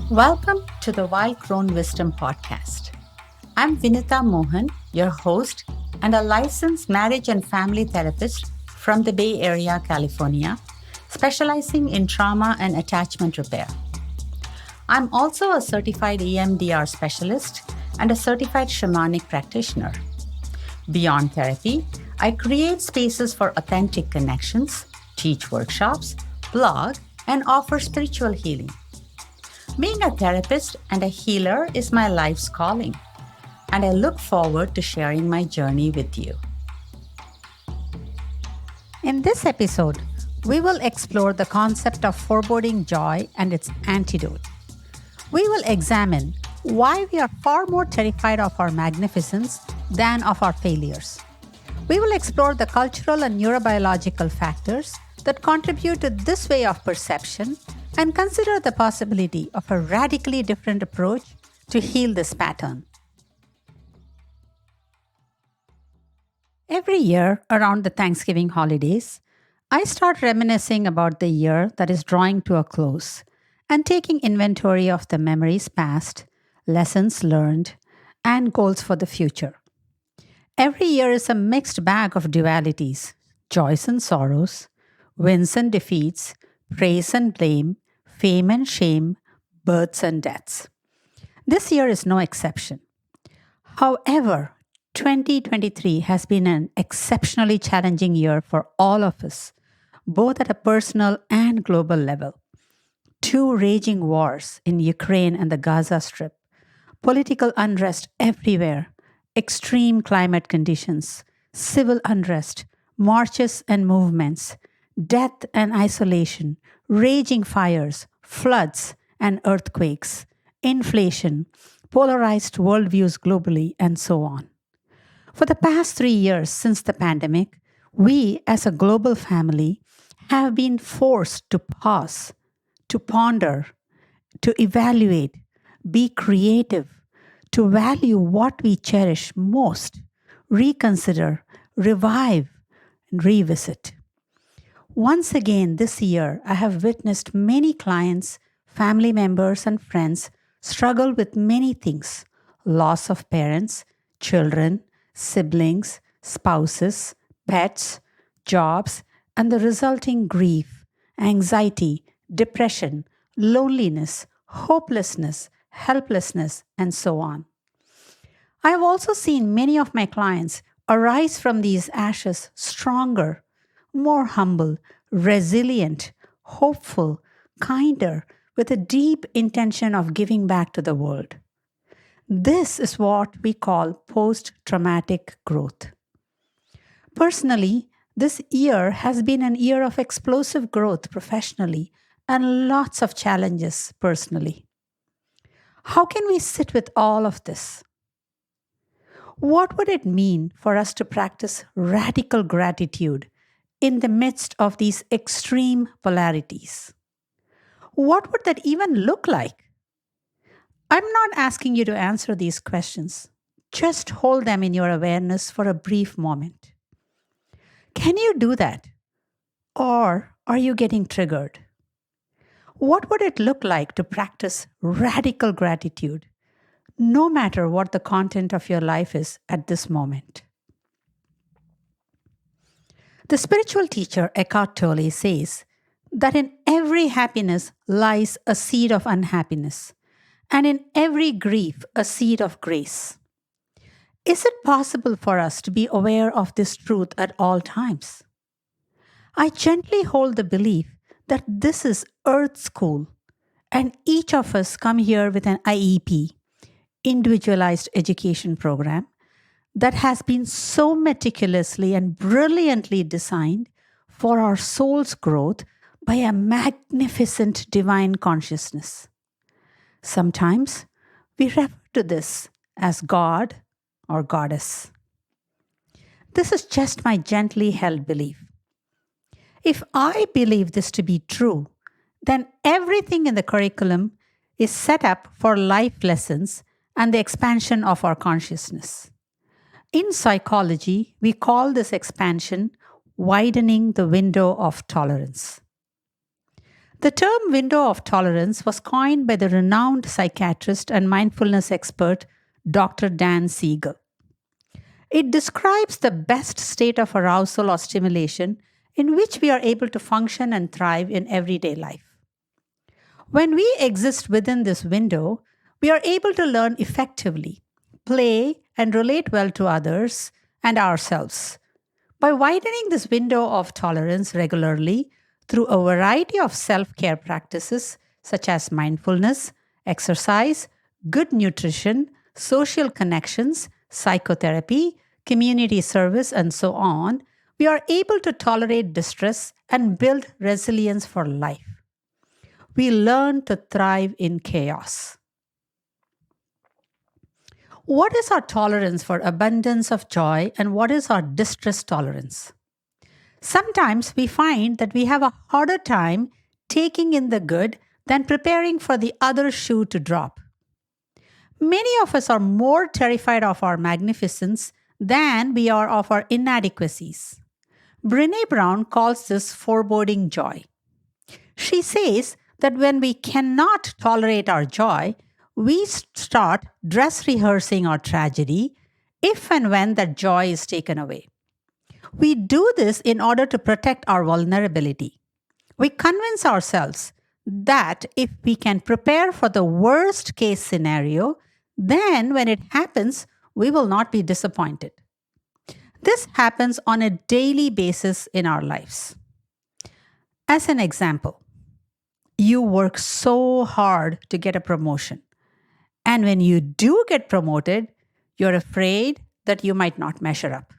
Welcome to the Wild Crone Wisdom podcast. I'm Vinutha Mohan, your host and a licensed marriage and family therapist from the Bay Area, California, specializing in trauma and attachment repair. I'm also a certified EMDR specialist and a certified shamanic practitioner. Beyond therapy, I create spaces for authentic connections, teach workshops, blog, and offer spiritual healing. Being a therapist and a healer is my life's calling, and I look forward to sharing my journey with you. In this episode, we will explore the concept of foreboding joy and its antidote. We will examine why we are far more terrified of our magnificence than of our failures. We will explore the cultural and neurobiological factors that contribute to this way of perception and consider the possibility of a radically different approach to heal this pattern. Every year around the Thanksgiving holidays, I start reminiscing about the year that is drawing to a close and taking inventory of the memories past, lessons learned, and goals for the future. Every year is a mixed bag of dualities, joys and sorrows, wins and defeats, praise and blame, fame and shame, births and deaths. This year is no exception. However, 2023 has been an exceptionally challenging year for all of us, both at a personal and global level. Two raging wars in Ukraine and the Gaza Strip, political unrest everywhere, extreme climate conditions, civil unrest, marches and movements, death and isolation, raging fires, floods and earthquakes, inflation, polarized worldviews globally, and so on. For the past 3 years since the pandemic, we as a global family have been forced to pause, to ponder, to evaluate, be creative, to value what we cherish most, reconsider, revive, and revisit. Once again this year, I have witnessed many clients, family members, and friends struggle with many things: loss of parents, children, siblings, spouses, pets, jobs, and the resulting grief, anxiety, depression, loneliness, hopelessness, helplessness, and so on. I have also seen many of my clients arise from these ashes stronger, more humble, resilient, hopeful, kinder, with a deep intention of giving back to the world. This is what we call post traumatic growth. Personally, this year has been an year of explosive growth professionally and lots of challenges personally. How can we sit with all of this? What would it mean for us to practice radical gratitude in the midst of these extreme polarities? What would that even look like? I'm not asking you to answer these questions. Just hold them in your awareness for a brief moment. Can you do that? Or are you getting triggered? What would it look like to practice radical gratitude, no matter what the content of your life is at this moment? The spiritual teacher Eckhart Tolle says that in every happiness lies a seed of unhappiness, and in every grief a seed of grace. Is it possible for us to be aware of this truth at all times? I gently hold the belief that this is Earth School, and each of us come here with an IEP, individualized education program, that has been so meticulously and brilliantly designed for our soul's growth by a magnificent divine consciousness. Sometimes we refer to this as God or Goddess. This is just my gently held belief. If I believe this to be true, then everything in the curriculum is set up for life lessons and the expansion of our consciousness. In psychology, we call this expansion widening the window of tolerance. The term window of tolerance was coined by the renowned psychiatrist and mindfulness expert Dr. Dan Siegel. It describes the best state of arousal or stimulation in which we are able to function and thrive in everyday life. When we exist within this window, we are able to learn effectively, play, and relate well to others and ourselves. By widening this window of tolerance regularly through a variety of self care practices such as mindfulness, exercise, good nutrition, social connections, psychotherapy, community service, and so on, we are able to tolerate distress and build resilience for life. We learn to thrive in chaos. What is our tolerance for abundance of joy and what is our distress tolerance? Sometimes we find that we have a harder time taking in the good than preparing for the other shoe to drop. Many of us are more terrified of our magnificence than we are of our inadequacies. Brene Brown calls this foreboding joy. She says that when we cannot tolerate our joy, we start dress rehearsing our tragedy if and when that joy is taken away. We do this in order to protect our vulnerability. We convince ourselves that if we can prepare for the worst case scenario, then when it happens, we will not be disappointed. This happens on a daily basis in our lives. As an example, you work so hard to get a promotion. And when you do get promoted, you're afraid that you might not measure up.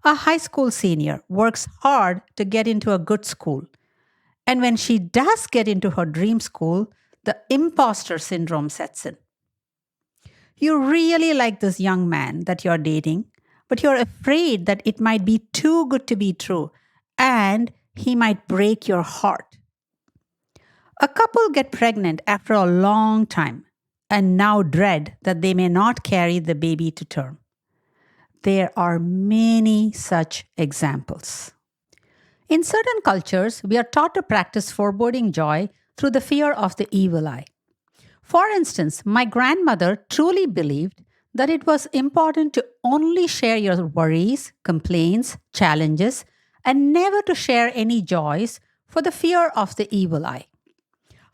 A high school senior works hard to get into a good school. And when she does get into her dream school, the imposter syndrome sets in. You really like this young man that you're dating, but you're afraid that it might be too good to be true and he might break your heart. A couple get pregnant after a long time and now dread that they may not carry the baby to term. There are many such examples. In certain cultures, we are taught to practice foreboding joy through the fear of the evil eye. For instance, my grandmother truly believed that it was important to only share your worries, complaints, challenges, and never to share any joys for the fear of the evil eye.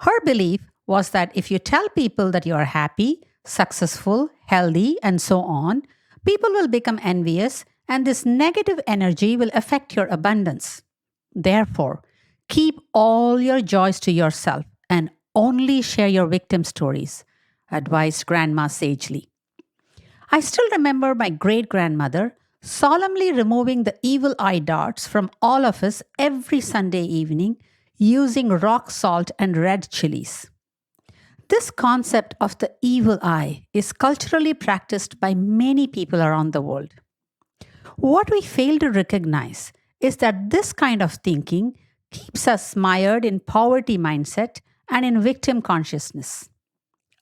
Her belief was that if you tell people that you are happy, successful, healthy, and so on, people will become envious and this negative energy will affect your abundance. Therefore, keep all your joys to yourself and only share your victim stories, advised Grandma sagely. I still remember my great-grandmother solemnly removing the evil eye darts from all of us every Sunday evening using rock salt and red chilies. This concept of the evil eye is culturally practiced by many people around the world. What we fail to recognize is that this kind of thinking keeps us mired in poverty mindset and in victim consciousness.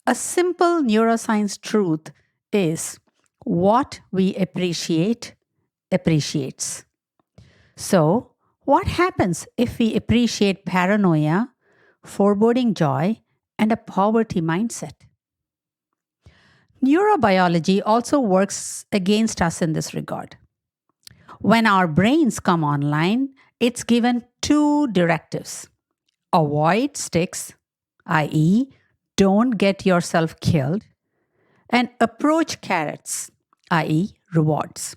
A simple neuroscience truth is what we appreciate appreciates. So, what happens if we appreciate paranoia, foreboding joy, and a poverty mindset? Neurobiology also works against us in this regard. When our brains come online, it's given two directives. Avoid sticks, i.e., don't get yourself killed, and approach carrots, i.e., rewards.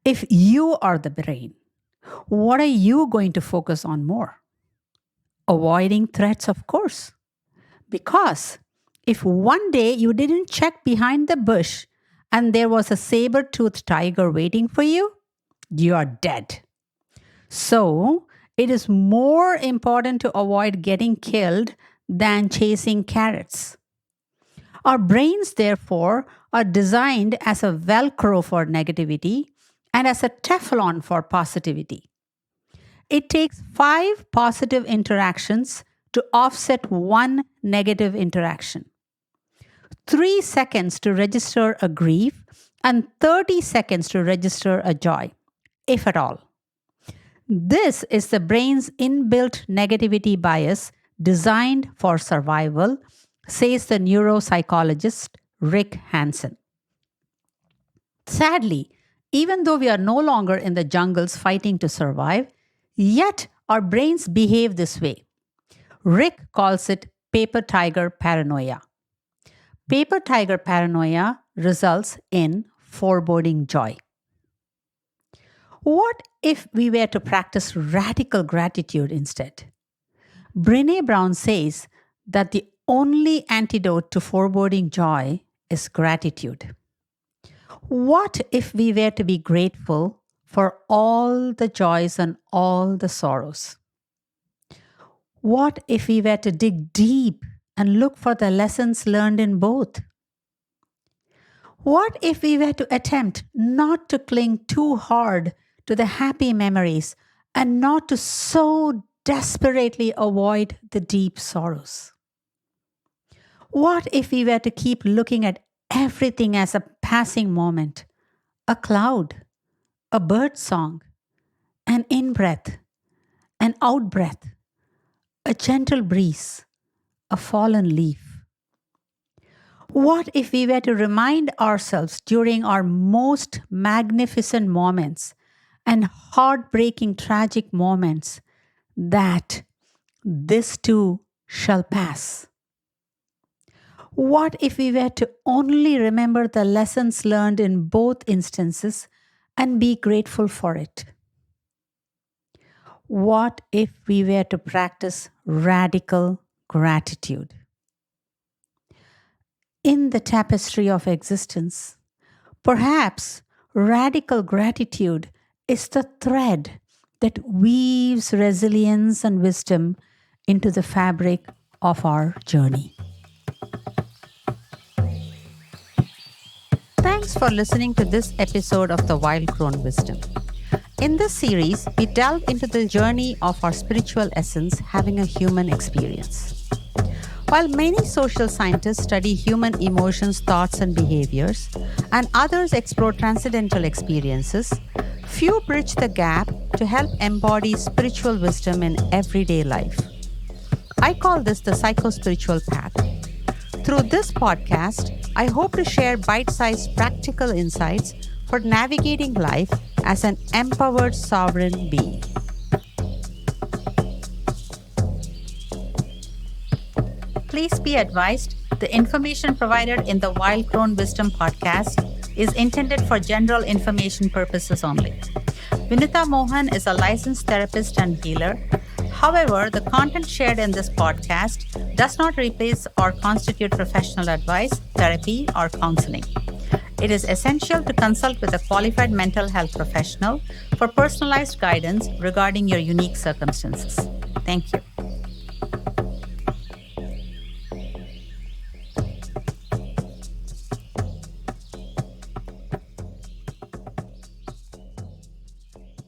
If you are the brain, what are you going to focus on more? Avoiding threats, of course. Because if one day you didn't check behind the bush and there was a saber-toothed tiger waiting for you, you are dead. So, it is more important to avoid getting killed than chasing carrots. Our brains, therefore, are designed as a Velcro for negativity and as a Teflon for positivity. It takes 5 positive interactions to offset one negative interaction. 3 seconds to register a grief and 30 seconds to register a joy, if at all. This is the brain's inbuilt negativity bias designed for survival, says the neuropsychologist Rick Hansen. Sadly, even though we are no longer in the jungles fighting to survive, yet our brains behave this way. Rick calls it paper tiger paranoia. Paper tiger paranoia results in foreboding joy. What if we were to practice radical gratitude instead? Brene Brown says that the only antidote to foreboding joy is gratitude. What if we were to be grateful for all the joys and all the sorrows? What if we were to dig deep and look for the lessons learned in both? What if we were to attempt not to cling too hard to the happy memories and not to so desperately avoid the deep sorrows? What if we were to keep looking at everything as a passing moment, a cloud, a bird song, an in-breath, an out-breath, a gentle breeze, a fallen leaf? What if we were to remind ourselves during our most magnificent moments and heartbreaking tragic moments that this too shall pass? What if we were to only remember the lessons learned in both instances and be grateful for it? What if we were to practice radical gratitude? In the tapestry of existence, perhaps radical gratitude is the thread that weaves resilience and wisdom into the fabric of our journey. Thanks for listening to this episode of the Wild Crone Wisdom. In this series, we delve into the journey of our spiritual essence having a human experience. While many social scientists study human emotions, thoughts, and behaviors, and others explore transcendental experiences, few bridge the gap to help embody spiritual wisdom in everyday life. I call this the psycho-spiritual path. Through this podcast, I hope to share bite-sized practical insights for navigating life as an empowered sovereign being. Please be advised, the information provided in the Wild Crone Wisdom podcast is intended for general information purposes only. Vinutha Mohan is a licensed therapist and healer. However, the content shared in this podcast does not replace or constitute professional advice, therapy, or counseling. It is essential to consult with a qualified mental health professional for personalized guidance regarding your unique circumstances. Thank you.